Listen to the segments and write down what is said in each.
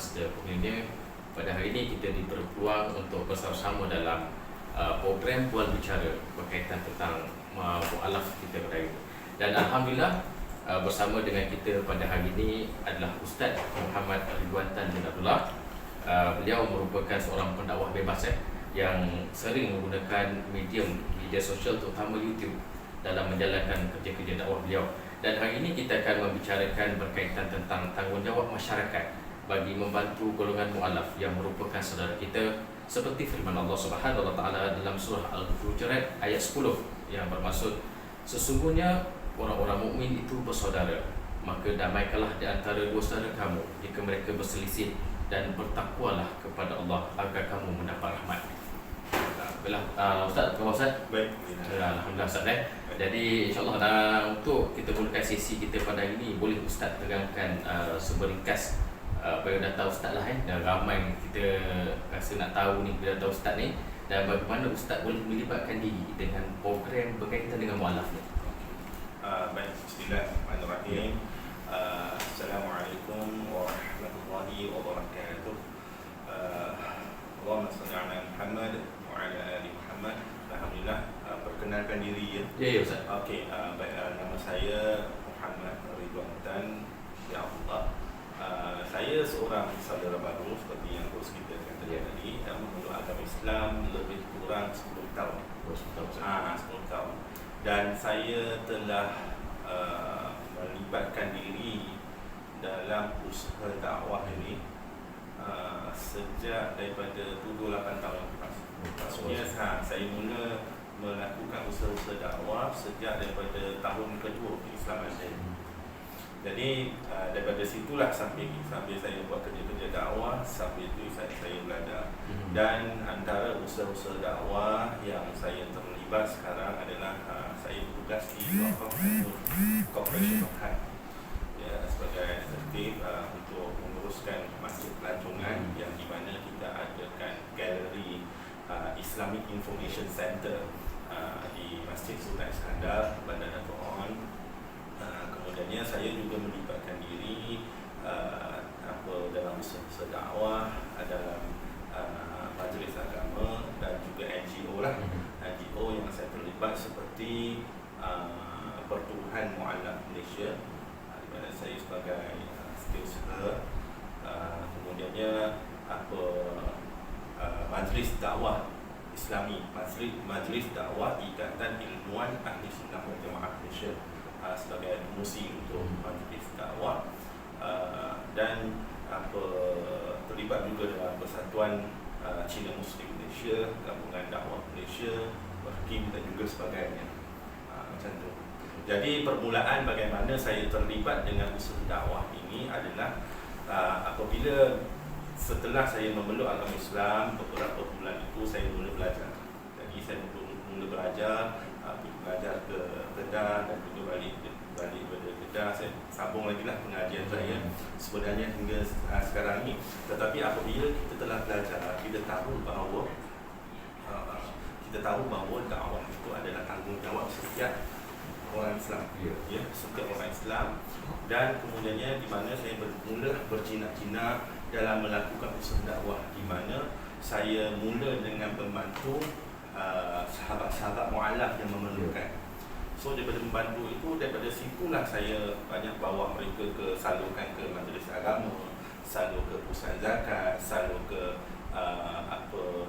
Master. Kemudiannya pada hari ini kita diberi peluang untuk bersama-sama dalam program Puan Bicara berkaitan tentang mu'alaf kita pada hari ini. Dan Alhamdulillah bersama dengan kita pada hari ini adalah Ustaz Muhammad Ridwan Tan bin Abdullah. Beliau merupakan seorang pendakwah bebas yang sering menggunakan media sosial terutama YouTube dalam menjalankan kerja-kerja dakwah beliau. Dan hari ini kita akan membicarakan berkaitan tentang tanggungjawab masyarakat bagi membantu golongan mu'alaf yang merupakan saudara kita, seperti firman Allah Subhanahu wa taala dalam surah Al-Hujurat ayat 10 yang bermaksud, sesungguhnya orang-orang mukmin itu bersaudara, maka damaikanlah di antara dua saudara kamu jika mereka berselisih, dan bertakwalah kepada Allah agar kamu mendapat rahmat. Baiklah, Ustaz, apa Ustaz? Baik. Alhamdulillah Ustaz. Jadi insyaAllah untuk kita mulakan sesi kita pada hari ini, boleh Ustaz terangkan seberingkas biodata Ustaz lah dan ramai kita rasa nak tahu ni biodata Ustaz ni, dan bagaimana Ustaz boleh melibatkan diri dengan program berkaitan dengan mu'alaf ni. Baik, bismillahirrahmanirrahim. Assalamualaikum warahmatullahi wabarakatuh. Allahumma salli ala Muhammad wa ala ali Muhammad. Alhamdulillah, perkenalkan diri ya. Ya Ustaz. Okey, baik, nama saya Muhammad Ridwan Tan bin Abdullah. Saya seorang saudara baru seperti yang terus kita kata tadi, yang memeluk agama Islam lebih kurang 10 tahun. 10 tahun. Dan saya telah melibatkan diri dalam usaha dakwah ini sejak daripada 7-8 tahun yang lepas. Maksudnya saya mula melakukan usaha-usaha dakwah sejak daripada tahun kedua keislaman saya. Jadi daripada situlah sambil saya buat kerja-kerja dakwah, sambil itu saya belajar. Dan antara usaha-usaha dakwah yang saya terlibat sekarang adalah saya bertugas di Corporation of Khan ya, sebagai eksekutif untuk menguruskan Masjid Pelancongan, yang di mana kita adakan galeri Islamic Information Center di Masjid Sultan Iskandar, Bandar Dato' On. Kemudiannya saya juga melibatkan diri dalam usaha dakwah dalam majlis agama dan juga NGO lah. NGO yang saya terlibat seperti Pertubuhan Mu'alaf Malaysia, di mana saya sebagai setiausaha. Kemudiannya Majlis Dakwah Islami, Majlis Dakwah Ikatan Ilmuwan Ahli Sunnah wal Jamaah Malaysia sebagai pengurusi untuk majlis dakwah, dan terlibat juga dalam Persatuan Cina Muslim Malaysia, Gabungan Dakwah Malaysia, Berkim dan juga sebagainya. Macam tu. Jadi permulaan bagaimana saya terlibat dengan usaha dakwah ini adalah apabila setelah saya memeluk agama Islam beberapa bulan itu, saya mula belajar. Jadi saya mula belajar ke Kedah dan juga balik pada Kedah. Saya sambung lagi lah pengajian saya sebenarnya hingga sekarang ini. Tetapi apabila kita telah belajar, kita tahu bahawa dakwah itu adalah tanggungjawab setiap orang Islam, ya, setiap orang Islam. Dan kemudiannya di mana saya mula berjinak-jinak dalam melakukan usaha dakwah, di mana saya mula dengan membantu sahabat-sahabat mu'alaf yang memerlukan. So daripada membantu itu, daripada situlah saya banyak bawa mereka salurkan ke majlis agama, salur ke pusat zakat, salur ke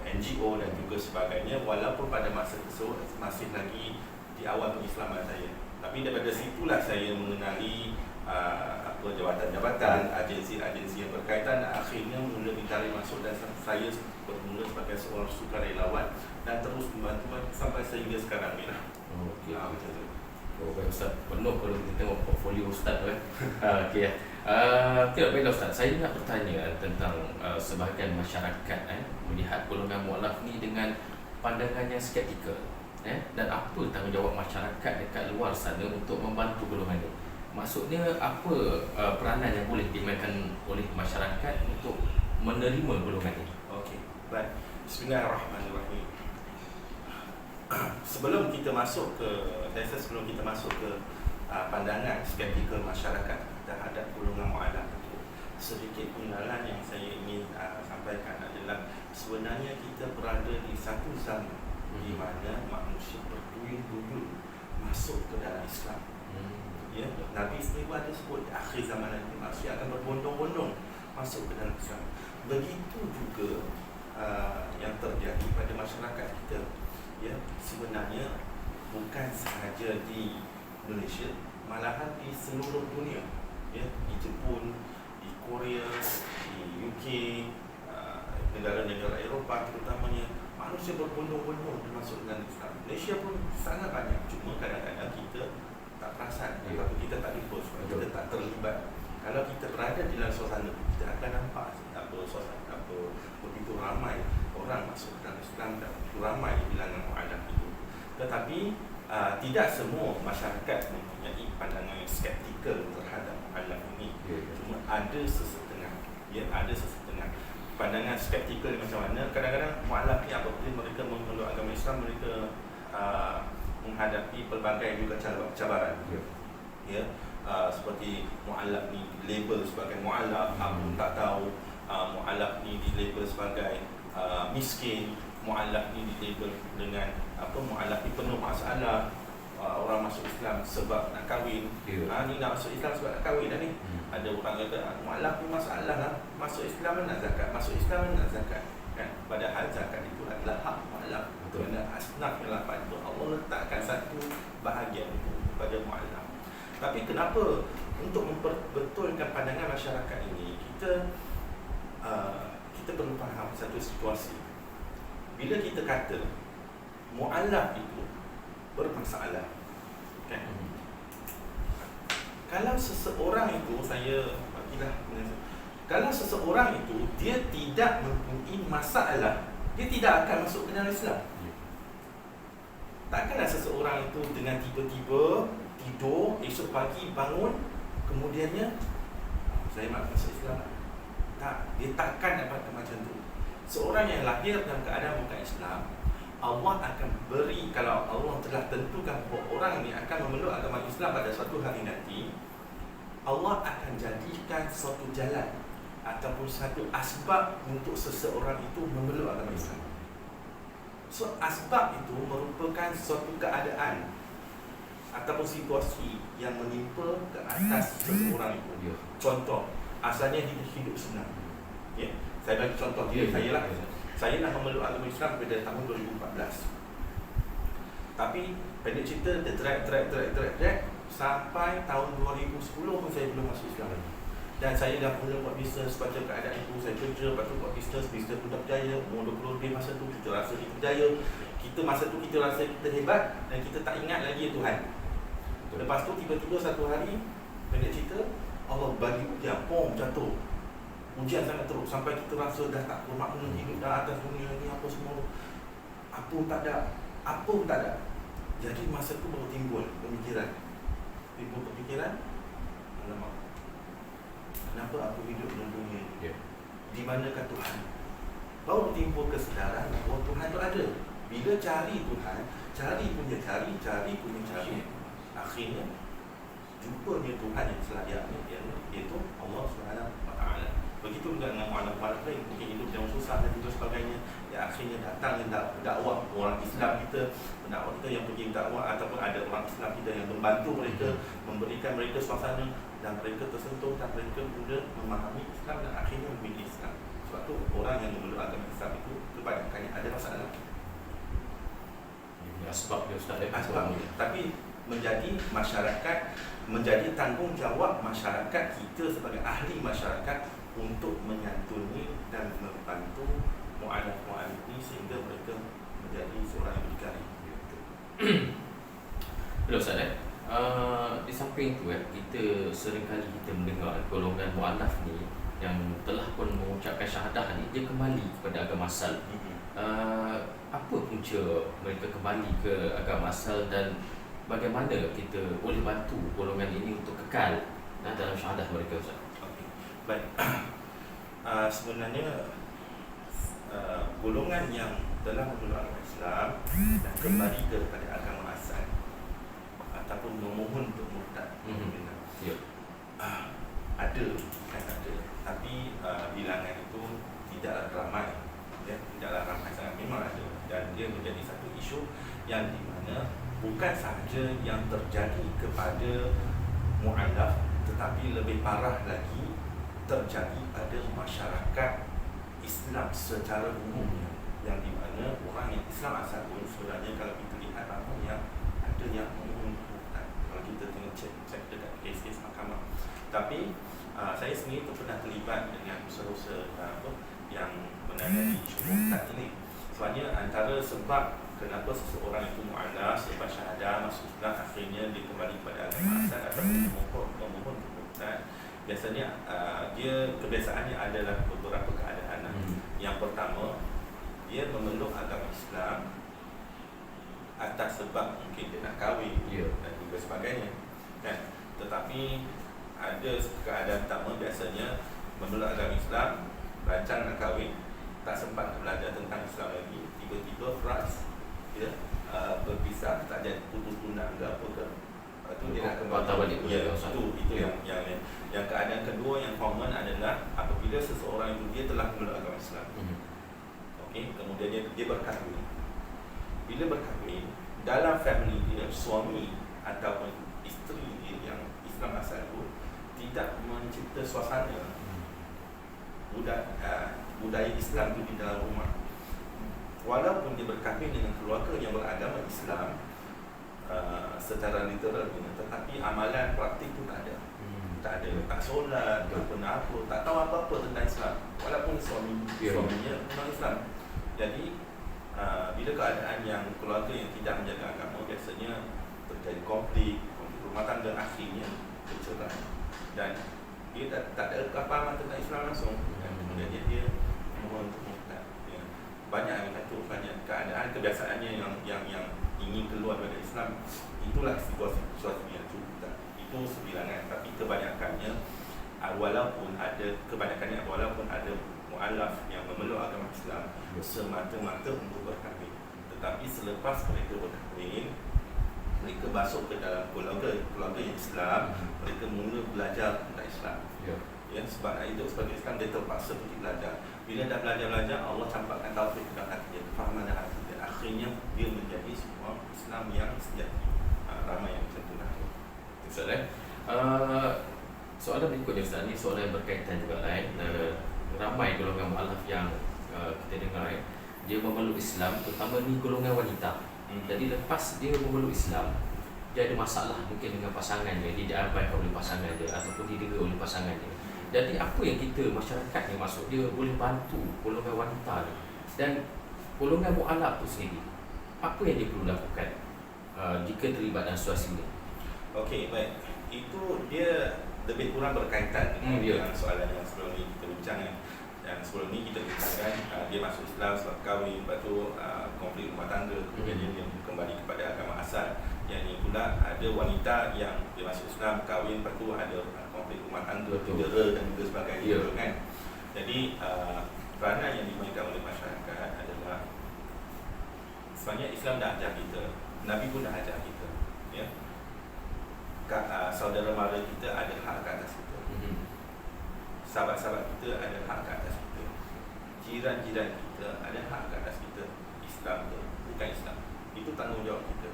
NGO dan juga sebagainya, walaupun pada masa tersebut masih lagi di awal pengislaman saya. Tapi daripada situlah saya mengenali jabatan-jabatan, agensi-agensi yang berkaitan, dan akhirnya mula ditarik masuk, dan saya bermula sebagai seorang sukarelawan dan terus membantu sampai sehingga sekarang ni lah. Okey, macam tu. Ustaz, penuh kalau kita tengok portfolio Ustaz tu okey. Baiklah Ustaz, saya nak bertanya tentang sebahagian masyarakat melihat golongan mu'alaf ni dengan pandangan yang skeptikal, dan apa tanggungjawab masyarakat dekat luar sana untuk membantu golongan ni? Maksudnya apa peranan yang boleh dimainkan oleh masyarakat untuk menerima golongan ini? Okey, baik. Bismillahirrahmanirrahim. Sebelum kita masuk ke pandangan skeptikal masyarakat terhadap golongan mu'alaf itu, sedikit pengenalan yang saya sebenarnya kita berada di satu zaman di mana manusia berduyun-duyun masuk ke dalam Islam. Ya, Nabi sendiri ada sebut di akhir zaman nanti manusia akan berbondong-bondong masuk ke dalam Islam. Begitu juga yang terjadi pada masyarakat kita. Ya, sebenarnya bukan sahaja di Malaysia, malahan di seluruh dunia. Ya, di Jepun, di Korea, di UK, negara-negara Eropah terutamanya, manusia berbondong-bondong masuk dalam Islam. Malaysia pun sangat banyak, cuma kadang-kadang kita tak perasan, ataupun kita tak lihat sebab kita tak terlibat. Kalau kita berada di dalam suasana, kita akan nampak suasana begitu ramai orang masuk dalam Islam dan begitu ramai bilangan mu'alaf itu. Tetapi tidak semua masyarakat mempunyai pandangan yang skeptikal terhadap mu'alaf ini. Cuma ada sesetengah, ya, ada sesetengah pandangan skeptikal macam mana. Kadang-kadang mu'alaf ni apabila mereka memeluk agama Islam, mereka menghadapi pelbagai juga cabaran. Ya, seperti mu'alaf ni label sebagai mu'alaf, aku tak tahu, mu'alaf ni dilabel sebagai miskin, mu'alaf ni dilabel dengan mu'alaf ni penuh masalah, orang masuk Islam sebab nak kahwin. Ni nak masuk Islam sebab nak kahwin dah ni. Ada orang kata mu'alaf ni masalah lah, masuk Islam nak zakat, masuk Islam nak zakat, kan? Padahal zakat itu adalah hak mu'alaf. Kerana asnaf yang 8 itu Allah letakkan satu bahagian itu kepada mu'alaf. Tapi kenapa untuk memperbetulkan pandangan masyarakat ini, kita perlu faham satu situasi. Bila kita kata mu'alaf itu bermasalah, kan? Kalau seseorang itu, kalau seseorang itu dia tidak mempunyai masalah, dia tidak akan masuk ke dalam Islam. Takkanlah seseorang itu dengan tiba-tiba tidur, esok pagi bangun, kemudiannya saya nak masuk Islam. Tak, dia takkan dapat macam tu. Seorang yang lahir dalam keadaan bukan Islam, Allah akan beri, kalau Allah telah tentukan bahawa orang ni akan memeluk agama Islam pada suatu hari nanti, Allah akan jadikan suatu jalan ataupun satu asbab untuk seseorang itu memeluk agama Islam. So asbab itu merupakan suatu keadaan ataupun situasi yang menimpa ke atas seseorang itu. Contoh, asalnya dia hidup senang. Ya, saya bagi contoh diri saya lah. Saya nak memeluk agama Islam pada tahun 2014. Tapi pendek cerita, dia drag sampai tahun 2010 pun saya belum masuk Islam lagi. Dan saya dah mula buat bisnes pada keadaan itu. Saya kerja, lepas tu buat bisnes pun dah berjaya. Umur 20 lebih masa tu, kita rasa kita berjaya. Masa tu kita rasa kita hebat dan kita tak ingat lagi Tuhan. Lepas tu tiba-tiba satu hari, pendek cerita, Allah bagi ujian, jatuh. Ujian sangat teruk sampai kita rasa dah tak bermakna hidup dah atas dunia ni, apa semua. Apa pun tak ada. Jadi masa tu baru timbul pemikiran. Alamak, kenapa aku hidup dalam dunia ni? Di manakah Tuhan? Baru timbul kesedaran bahawa Tuhan tu ada. Bila cari Tuhan, cari. Akhirnya jumpanya Tuhan yang selayaknya, iaitu Allah SWT. Begitu juga dengan mu'alaf-mu'alaf lain, mungkin hidup yang susah dan juga sebagainya. Ya, akhirnya datang dakwah orang Islam kita, pendakwah kita yang pergi dakwah, ataupun ada orang Islam kita yang membantu mereka, memberikan mereka suasana, dan mereka tersentuh dan mereka mudah memahami Islam dan akhirnya memilih Islam. Sebab tu orang yang memeluk agama Islam itu kebanyakannya ada masalah. Asbab dia Ustaz. Asbabnya. Tapi menjadi masyarakat, menjadi tanggungjawab masyarakat kita sebagai ahli masyarakat untuk menyantuni dan membantu mu'alaf-mu'alaf ini sehingga mereka menjadi seorang yang berdikari. Belum Ustaz, di samping itu kita seringkali mendengar golongan mu'alaf ni yang telah pun mengucapkan syahadah ni, dia kembali kepada agama asal. Apa punca mereka kembali ke agama asal dan bagaimana kita boleh bantu golongan ini untuk kekal dalam syahadah mereka, Ustaz? Okay. Baik. Sebenarnya golongan yang telah memeluk agama Islam dan kembali kepada agama asal ataupun memohon untuk murtad, ada, tapi bilangan itu tidak ramai. ya, tidaklah ramai sangat, memang ada, dan dia menjadi satu isu yang di mana bukan sahaja yang terjadi kepada mu'alaf, tetapi lebih parah lagi terjadi pada masyarakat Islam secara umumnya, yang di mana orang yang Islam asal pun sebenarnya kalau kita lihat apa yang ada yang menguntungkan kalau kita tengok cek dekat kes-kes mahkamah. Tapi saya sendiri tu pernah terlibat dengan usaha-usaha yang menangani isu murtad ini. Sebabnya antara sebab kenapa seseorang itu mu'alaf, selepas syahadah masuk Islam, akhirnya dia kembali kepada agama asal atau memohon murtad, biasanya dia kebiasaannya adalah beberapa keadaan. Yang pertama, dia memeluk agama Islam atas sebab mungkin dia nak kahwin dan juga sebagainya, kan? Tetapi ada keadaan pertama, biasanya memeluk agama Islam, rancang nak kahwin, tak sempat belajar tentang Islam lagi, tiba-tiba ras dia berpisah, tak jadi putus tunang ke apa ke, itu dia nak kembali. Itu yang keadaan kedua yang common adalah apabila seseorang itu dia telah memeluk agama Islam, okey, kemudian dia berkahwin. Bila berkahwin, dalam family dia, suami ataupun isteri dia yang Islam asal itu tidak mencipta suasana budaya Islam itu di dalam rumah. Walaupun dia berkahwin dengan keluarga yang beragama Islam secara literal, tetapi amalan praktik itu tak ada. Tak solat, tak pernah tak tahu apa-apa tentang Islam, walaupun suaminya non Islam. Jadi bila keadaan yang keluarga yang tidak menjaga agama, biasanya terjadi konflik rumah tangga, akhirnya bercerai, dan dia tak ada kepahaman tentang Islam langsung, dan kemudian dia mohon untuk murtad. Banyak yang kata banyak keadaan kebiasaannya yang ingin keluar dari Islam, itulah situasi yang cukup. Itu sebilangan, tapi kebanyakannya walaupun ada mu'alaf yang memeluk agama Islam semata-mata untuk berkahwin, tetapi selepas mereka berkahwin, mereka masuk ke dalam keluarga yang Islam, mereka mula belajar tentang Islam. Sebab itu sebagai Islam dia terpaksa pergi belajar. Bila dah belajar, Allah campakkan taufik ke dalam hati dia, kefahaman dalam hati dia, akhirnya dia menjadi sebuah Islam yang sejati. Ramai yang macam tu lah. Soalan berikutnya Ustaz, ni soalan yang berkaitan juga lain. Ramai golongan mu'alaf yang kita dengar dia memeluk Islam, terutama ni golongan wanita. Jadi lepas dia memeluk Islam, dia ada masalah mungkin dengan pasangan dia diabaikan oleh pasangan dia ataupun didera oleh pasangan dia. Jadi apa yang kita, masyarakat yang masuk, dia boleh bantu golongan wanita ni, dan golongan mu'alaf tu sendiri, apa yang dia perlu lakukan jika terlibat dalam situasi ini? Okey, baik. Itu dia lebih kurang berkaitan dengan soalan yang sebelum ni kita bincang. Yang sebelum ni kita bincangkan dia masuk Islam sebab kahwin, lepas tu konflik rumah tangga, kemudian dia kembali kepada agama asal. Yang ni pula ada wanita yang dia masuk Islam, kahwin, lepas tu ada konflik rumah tangga, dera dan juga sebagainya, kan? Jadi peranan yang dimainkan oleh masyarakat adalah sebenarnya Islam dah ajar kita, Nabi pun dah ajar kita, ya. Saudara mara kita ada hak ke atas kita, sahabat-sahabat kita ada hak ke atas kita, jiran-jiran kita ada hak ke atas kita. Islam tu bukan Islam, itu tanggungjawab kita.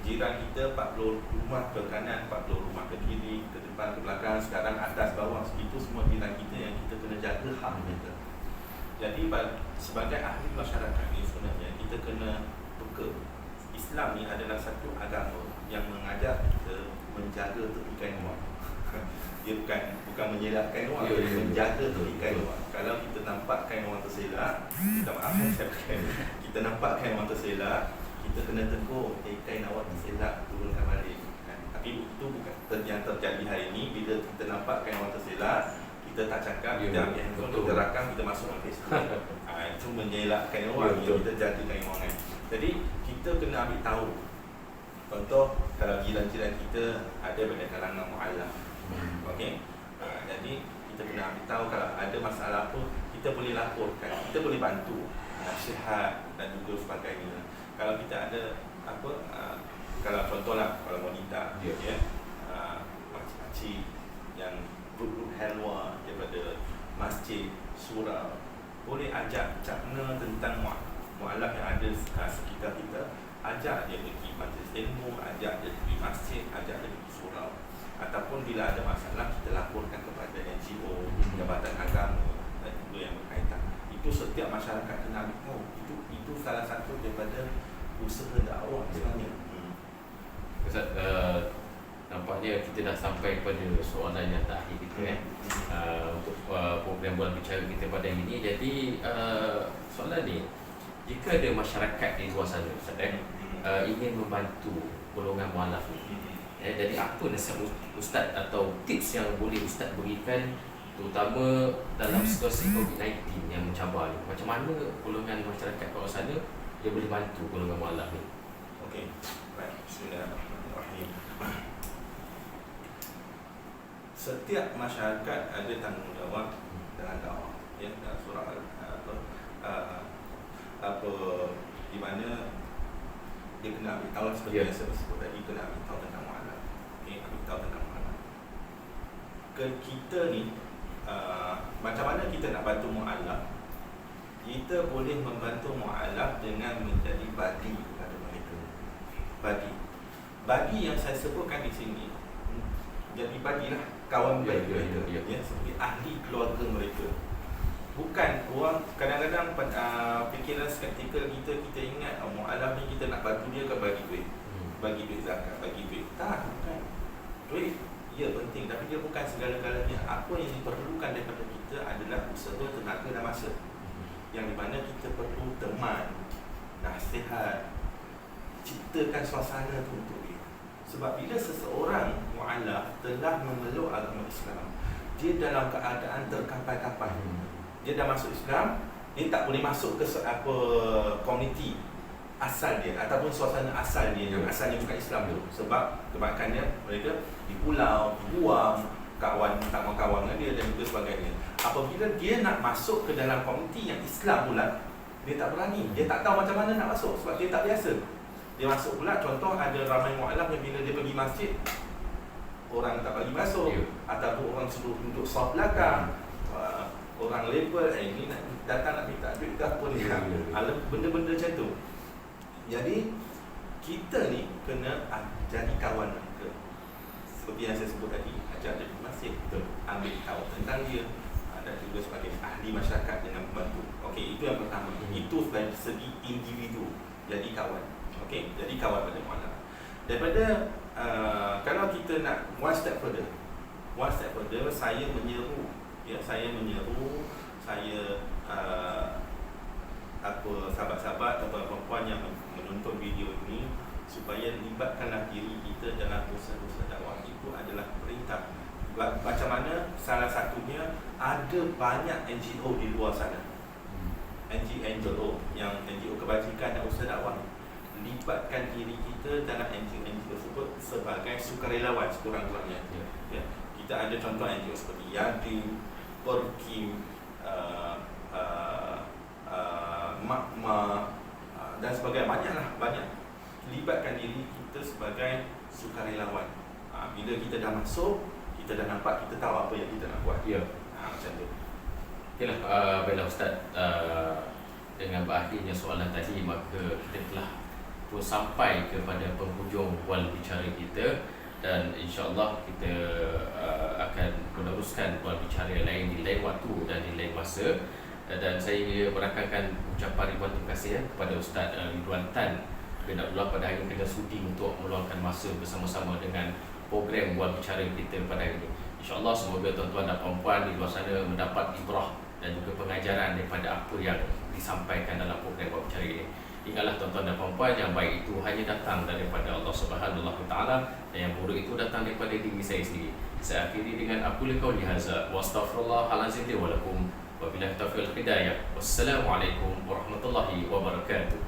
Jiran kita 40 rumah ke kanan, 40 rumah ke kiri, ke depan, ke belakang, sekarang atas bawah, itu semua jiran kita yang kita kena jaga hak kita. Jadi sebagai ahli masyarakat ni sebenarnya kita kena peka, Islam ni adalah satu agama yang mengajar kita menjaga tepi kain wang. Dia bukan menyelak kain wang, dia menjaga tepi kain wang. Kalau kita nampak kain wang terselak, kita nampak kain wang terselak, kita kena tegur, kain awak terselak, turunkan balik. Tapi itu bukan yang terjadi hari ini. Bila kita nampak kain wang terselak, kita tak cakap, kita ambil handphone, kita rakam, kita masuk dalam Facebook. Itu menyelak kain wang, kita jaga kain wang. Jadi kita kena ambil tahu. Contoh, kalau jiran-jiran kita ada pada kalangan mu'alaf, okey, jadi kita kena ambil tahu kalau ada masalah apa, kita boleh laporkan, kita boleh bantu nasihat dan juga sebagainya. Kalau kita ada apa, kalau contohlah kalau wanita, makcik-makcik yang grup-grup halwa daripada masjid, surau, boleh ajak cakna tentang mualaf yang ada sekitar kita, ajak dia pergi majlis ilmu, ajak dia pergi masjid, ajak dia pergi surau, ataupun bila ada masalah kita laporkan kepada NGO, Jabatan Agama dan juga yang berkaitan. Itu setiap masyarakat kena ambil. Itu salah satu daripada usaha dakwah sebenarnya. Ustaz, nampaknya kita dah sampai pada soalan yang terakhir kita untuk program bulan bicara kita pada hari ini. Jadi soalan ni, jika ada masyarakat di luar sana Ustaz, ingin membantu golongan mualaf ni, jadi apa nasihat Ustaz atau tips yang boleh Ustaz berikan, terutama dalam situasi COVID-19 yang mencabar ni? Macam mana golongan masyarakat kat sana dia boleh bantu golongan mualaf ni? Okey, baik. Bismillahirrahmanirrahim. Setiap masyarakat ada tanggungjawab dalam dakwah. Ya, dalam surah di mana dia kena ambil tahu seperti yang saya sebut tadi, kena ambil tahu tentang mualaf. Okey, ambil tahu tentang mualaf. Kita ni macam mana kita nak bantu mualaf? Kita boleh membantu mualaf dengan menjadi badi kepada mereka. Badi yang saya sebutkan di sini, jadi badilah kawan baik mereka, ya, seperti ahli keluarga mereka. Bukan orang kadang-kadang fikiran skeptikal kita ingat mualaf ni kita nak bantu dia ke bagi duit zakat, bagi duit. Tak, bukan. Duit ya penting, tapi dia bukan segala-galanya. Apa yang diperlukan daripada kita adalah usaha, tenaga dan masa, yang di mana kita perlu teman, nasihat, ciptakan suasana tu untuk dia. Sebab bila seseorang mualaf telah memeluk agama Islam, dia dalam keadaan terkapai-kapai. Dia dah masuk Islam, dia tak boleh masuk ke komuniti asal dia ataupun suasana asal dia yang asalnya bukan Islam tu. Sebab kebanyakannya mereka di pulau, dibuang, kawan tak mau kawan dengan dia dan juga sebagainya. Apabila dia nak masuk ke dalam komuniti yang Islam pula, dia tak berani, dia tak tahu macam mana nak masuk sebab dia tak biasa. Dia masuk pula, contoh ada ramai mualaf yang bila dia pergi masjid, orang tak bagi masuk, ataupun orang suruh duduk soft belakang, orang label, ini nak datang nak minta duit ke apa ni, benda-benda macam tu. Jadi kita ni kena jadi kawan mereka. Seperti yang saya sebut tadi, ajak dia pergi masjid, ambil tahu tentang dia, dan juga sebagai ahli masyarakat dengan membantu. Okey, itu yang pertama. Itu dari segi individu, jadi kawan. Okey, jadi kawan pada mualaf. Daripada kalau kita nak one step further, saya menyeru, sahabat-sahabat atau perempuan yang menonton video ini supaya libatkanlah diri kita dalam usaha-usaha dakwah. Itu adalah perintah. Macam mana? Salah satunya ada banyak NGO di luar sana, NGO kebajikan dan usaha dakwah. Libatkan diri kita dalam NGO tersebut sebagai sukarelawan sekurang-kurangnya. Ya. Kita ada contoh NGO seperti Yadim, Perkim, Makma dan sebagainya, banyak. Libatkan diri kita sebagai sukarelawan. Bila kita dah masuk, kita dah nampak, kita tahu apa yang kita nak buat. Ya. Macam tu. Okeylah, baiklah Ustaz, dengan berakhirnya soalan tadi, maka kita telah pun sampai kepada penghujung bual bicara kita, dan insya-Allah kita akan meneruskan bual bicara lain di lain waktu dan di lain masa. Dan saya merakamkan ucapan ribuan terima kasih kepada Ustaz Ridwan Tan bin Abdullah pada hari ini kerana sudi untuk meluangkan masa bersama-sama dengan program bual bicara kita pada hari ini. InsyaAllah semoga tuan-tuan dan puan-puan di luar sana mendapat ibrah dan juga pengajaran daripada apa yang disampaikan dalam program bual bicara ini. Ingatlah tuan-tuan dan puan-puan, yang baik itu hanya datang daripada Allah Subhanahu Wa Taala dan yang buruk itu datang daripada diri saya sendiri. Saya akhiri dengan aku qauli hadza wa astaghfirullahalazim li wa lakum wa billahi taufiq wal hidayah. Wassalamualaikum warahmatullahi wabarakatuh.